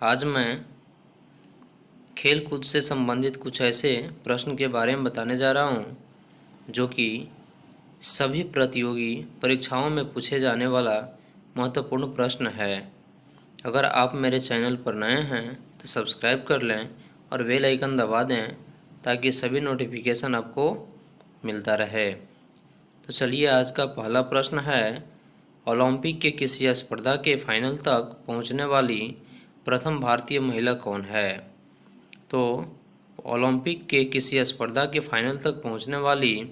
आज मैं खेल कूद से संबंधित कुछ ऐसे प्रश्न के बारे में बताने जा रहा हूँ जो कि सभी प्रतियोगी परीक्षाओं में पूछे जाने वाला महत्वपूर्ण प्रश्न है। अगर आप मेरे चैनल पर नए हैं तो सब्सक्राइब कर लें और बेल आइकन दबा दें ताकि सभी नोटिफिकेशन आपको मिलता रहे। तो चलिए, आज का पहला प्रश्न है, ओलंपिक के किसी स्पर्धा के फाइनल तक पहुंचने वाली प्रथम भारतीय महिला कौन है? तो ओलंपिक के किसी स्पर्धा के फाइनल तक पहुंचने वाली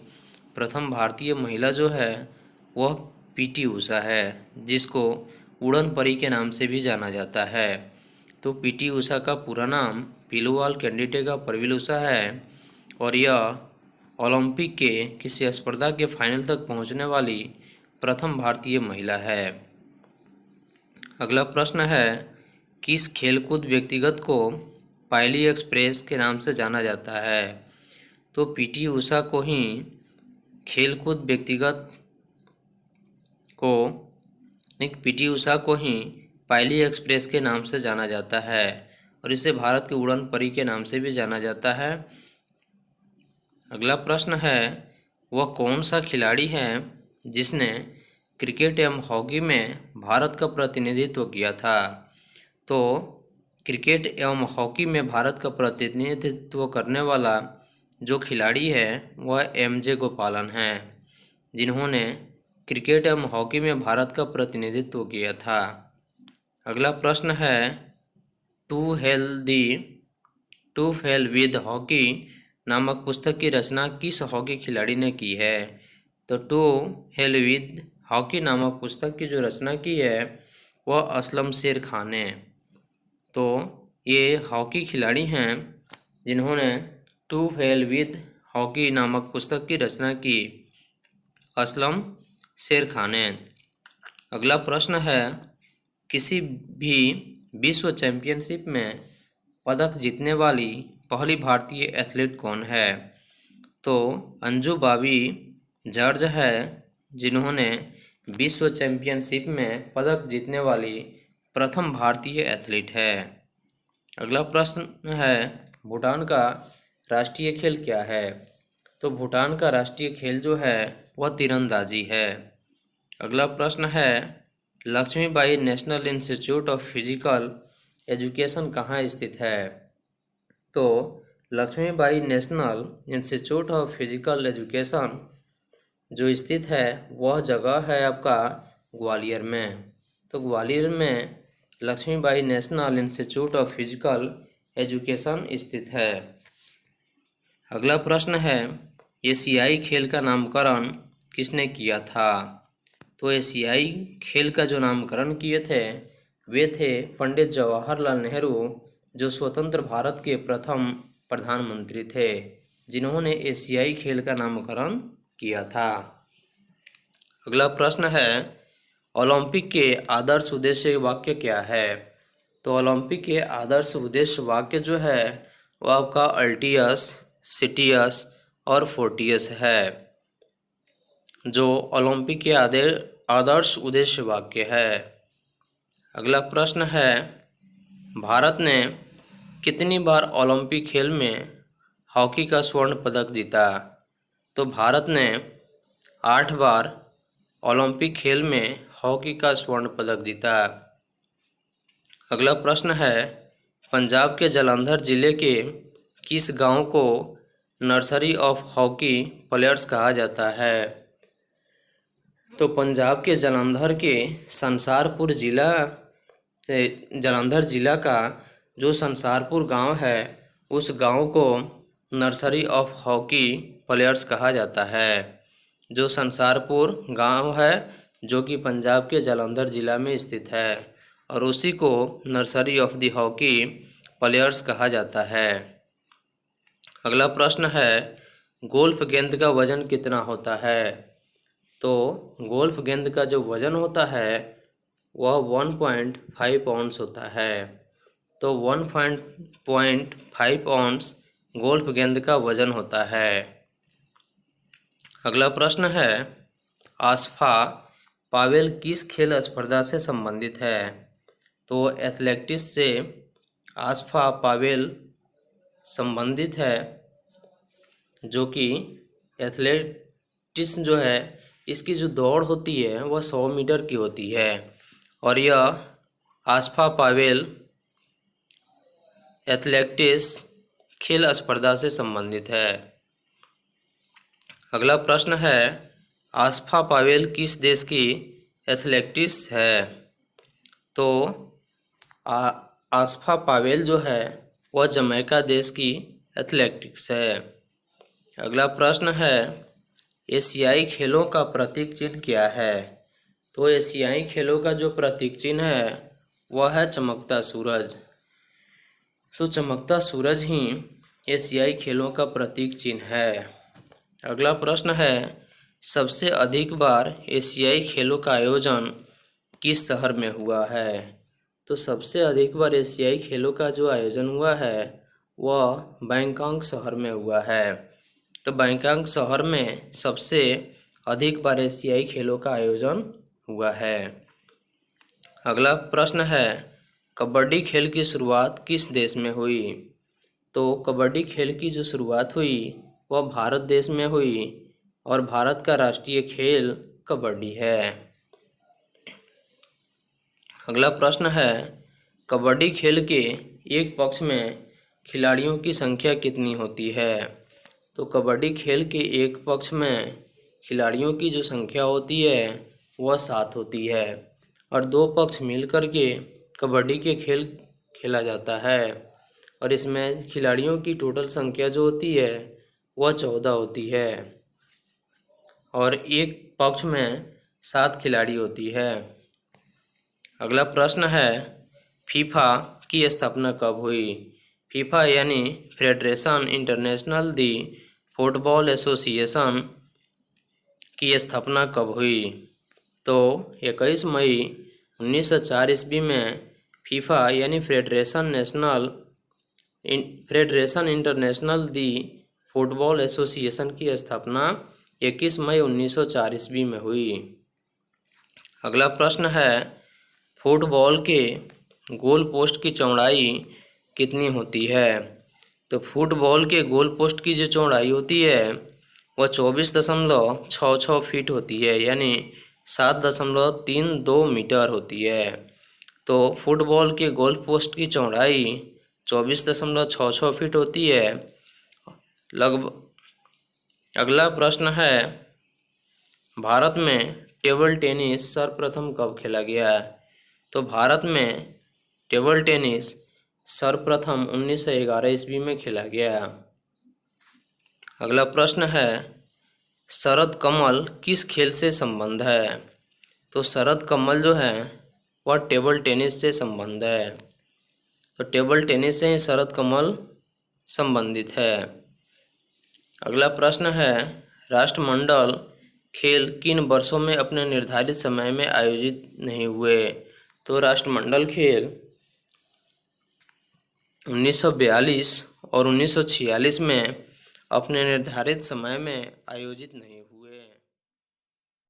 प्रथम भारतीय महिला जो है वह पीटी उषा है, जिसको उड़न परी के नाम से भी जाना जाता है। तो पीटी उषा का पूरा नाम पीलूवाल कैंडिडेट परवीन उषा है और यह ओलंपिक के किसी स्पर्धा के फाइनल तक पहुंचने वाली प्रथम भारतीय महिला है। अगला प्रश्न है, किस खेलकूद व्यक्तिगत को पायली एक्सप्रेस के नाम से जाना जाता है? तो पीटी उषा को ही खेलकूद व्यक्तिगत को पीटी उषा को ही पायली एक्सप्रेस के नाम से जाना जाता है और इसे भारत की उड़न परी के नाम से भी जाना जाता है। अगला प्रश्न है, वह कौन सा खिलाड़ी है जिसने क्रिकेट एवं हॉकी में भारत का प्रतिनिधित्व किया था? तो क्रिकेट एवं हॉकी में भारत का प्रतिनिधित्व करने वाला जो खिलाड़ी है वह एमजे गोपालन है, जिन्होंने क्रिकेट एवं हॉकी में भारत का प्रतिनिधित्व किया था। अगला प्रश्न है, टू फेल विद हॉकी नामक पुस्तक की रचना किस हॉकी खिलाड़ी ने की है? तो टू हेल विद हॉकी नामक पुस्तक की जो रचना की है वह असलम शेर खान ने। तो ये हॉकी खिलाड़ी हैं जिन्होंने टू फेल विद हॉकी नामक पुस्तक की रचना की, असलम शेर खान ने। अगला प्रश्न है, किसी भी विश्व चैंपियनशिप में पदक जीतने वाली पहली भारतीय एथलीट कौन है? तो अंजू बाबी जॉर्ज है, जिन्होंने विश्व चैंपियनशिप में पदक जीतने वाली प्रथम भारतीय एथलीट है। अगला प्रश्न है, भूटान का राष्ट्रीय खेल क्या है? तो भूटान का राष्ट्रीय खेल जो है वह तीरंदाजी है। अगला प्रश्न है, Lakshmibai national institute of physical education कहाँ स्थित है? तो Lakshmibai national institute of physical education जो स्थित है वह जगह है आपका ग्वालियर में। तो ग्वालियर में Lakshmibai national institute of physical education स्थित है। अगला प्रश्न है, एशियाई खेल का नामकरण किसने किया था? तो एशियाई खेल का जो नामकरण किए थे वे थे पंडित जवाहरलाल नेहरू, जो स्वतंत्र भारत के प्रथम प्रधानमंत्री थे, जिन्होंने एशियाई खेल का नामकरण किया था। अगला प्रश्न है, ओलंपिक के आदर्श उद्देश्य वाक्य क्या है? तो ओलंपिक के आदर्श उद्देश्य वाक्य जो है वो आपका अल्टियस, सिटियस और फोर्टियस है, जो ओलंपिक के आदर्श उद्देश्य वाक्य है। अगला प्रश्न है, भारत ने कितनी बार ओलंपिक खेल में हॉकी का स्वर्ण पदक जीता? तो भारत ने 8 बार ओलंपिक खेल में हॉकी का स्वर्ण पदक जीता। अगला प्रश्न है, पंजाब के जालंधर जिले के किस गांव को नर्सरी ऑफ हॉकी प्लेयर्स कहा जाता है? तो पंजाब के जालंधर के जालंधर जिला का जो संसारपुर गांव है उस गांव को नर्सरी ऑफ हॉकी प्लेयर्स कहा जाता है। जो संसारपुर गांव है जो कि पंजाब के जालंधर जिला में स्थित है और उसी को nursery of the hockey players कहा जाता है। अगला प्रश्न है, गोल्फ गेंद का वजन कितना होता है? तो गोल्फ गेंद का जो वजन होता है वह 1.5 ऑउंस होता है। तो 1.5 ऑउंस गोल्फ गेंद का वजन होता है। अगला प्रश्न है, आस्फा पावेल किस खेल स्पर्धा से संबंधित है? तो एथलेटिक्स से आसफा पावेल संबंधित है, जो कि एथलेटिक्स जो है इसकी जो दौड़ होती है वह 100 मीटर की होती है और यह आसफा पावेल एथलेटिक्स खेल स्पर्धा से संबंधित है। अगला प्रश्न है, आसफा पावेल किस देश की एथलेटिक्स है? तो आसफा पावेल जो है वह जमैका देश की एथलेटिक्स है। अगला प्रश्न है, एशियाई खेलों का प्रतीक चिन्ह क्या है? तो एशियाई खेलों का जो प्रतीक चिन्ह है वह है चमकता सूरज। तो चमकता सूरज ही एशियाई खेलों का प्रतीक चिन्ह है। अगला प्रश्न है, सबसे अधिक बार एशियाई खेलों का आयोजन किस शहर में हुआ है? तो सबसे अधिक बार एशियाई खेलों का जो आयोजन हुआ है वह बैंकॉक शहर में हुआ है। तो बैंकॉक शहर में सबसे अधिक बार एशियाई खेलों का आयोजन हुआ है। अगला प्रश्न है, कबड्डी खेल की शुरुआत किस देश में हुई? तो कबड्डी खेल की जो शुरुआत हुई वह भारत देश में हुई और भारत का राष्ट्रीय खेल कबड्डी है। अगला प्रश्न है, कबड्डी खेल के एक पक्ष में खिलाड़ियों की संख्या कितनी होती है? तो कबड्डी खेल के एक पक्ष में खिलाड़ियों की जो संख्या होती है वह 7 होती है और 2 पक्ष मिलकर के कबड्डी के खेल खेला जाता है और इसमें खिलाड़ियों की टोटल संख्या जो होती है वह 14 होती है और एक पक्ष में 7 खिलाड़ी होती है। अगला प्रश्न है, फीफा की स्थापना कब हुई? फीफा यानी फेडरेशन इंटरनेशनल दी फुटबॉल एसोसिएशन की स्थापना कब हुई? तो 21 मई 1904 ईस्वी में फीफा यानी फेडरेशन इंटरनेशनल दी फुटबॉल एसोसिएशन की स्थापना 21 मई 1904 ईस्वी में हुई। अगला प्रश्न है, फुटबॉल के गोल पोस्ट की चौड़ाई कितनी होती है? तो फुटबॉल के गोल पोस्ट की जो चौड़ाई होती है वह 24.66 फीट होती है यानी 7.32 मीटर होती है। तो फुटबॉल के गोल पोस्ट की चौड़ाई 24.66 फीट होती है लगभग। अगला प्रश्न है, भारत में टेबल टेनिस सर्वप्रथम कब खेला गया? तो भारत में टेबल टेनिस सर्वप्रथम 1911 ईस्वी में खेला गया। अगला प्रश्न है, शरद कमल किस खेल से संबंध है? तो शरद कमल जो है वह टेबल टेनिस से संबंध है। तो टेबल टेनिस से ही शरद कमल संबंधित है। अगला प्रश्न है, राष्ट्रमंडल खेल किन वर्षों में अपने निर्धारित समय में आयोजित नहीं हुए? तो राष्ट्रमंडल खेल 1942 और 1946 में अपने निर्धारित समय में आयोजित नहीं हुए।